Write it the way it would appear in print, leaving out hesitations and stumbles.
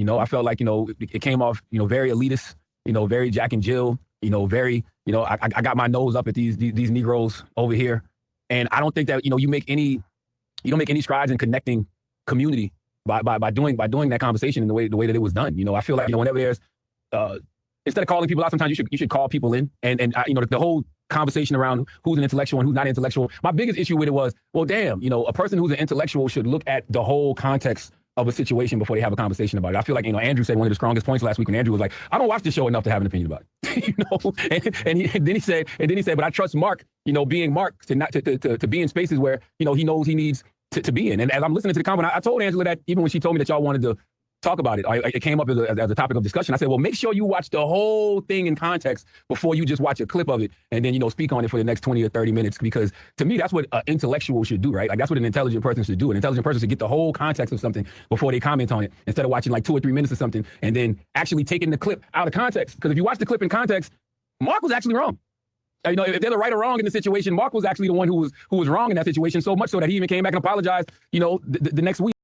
You know, I felt like, you know, it came off, you know, very elitist, you know, very Jack and Jill, you know, very, you know, I got my nose up at these Negroes over here. And I don't think that, you know, you don't make any strides in connecting community by doing that conversation in the way that it was done. You know, I feel like, you know, whenever there's instead of calling people out, sometimes you should call people in. And you know, the whole conversation around who's an intellectual and who's not intellectual. My biggest issue with it was, well, damn, you know, a person who's an intellectual should look at the whole context of a situation before they have a conversation about it. I feel like, you know, Andrew said one of the strongest points last week when Andrew was like, I don't watch this show enough to have an opinion about it. You know, and then he said, but I trust Mark, you know, being Mark to be in spaces where, you know, he knows he needs to be in. And as I'm listening to the comment, I told Angela that even when she told me that y'all wanted to talk about it, it came up as a topic of discussion. I said, well, make sure you watch the whole thing in context before you just watch a clip of it and then, you know, speak on it for the next 20 or 30 minutes. Because to me, that's what an intellectual should do, right? Like, that's what an intelligent person should do. An intelligent person should get the whole context of something before they comment on it, instead of watching like 2 or 3 minutes of something and then actually taking the clip out of context. Because if you watch the clip in context, Mark was actually wrong. You know, if they're the right or wrong in the situation, Mark was actually the one who was wrong in that situation, so much so that he even came back and apologized, you know, the next week.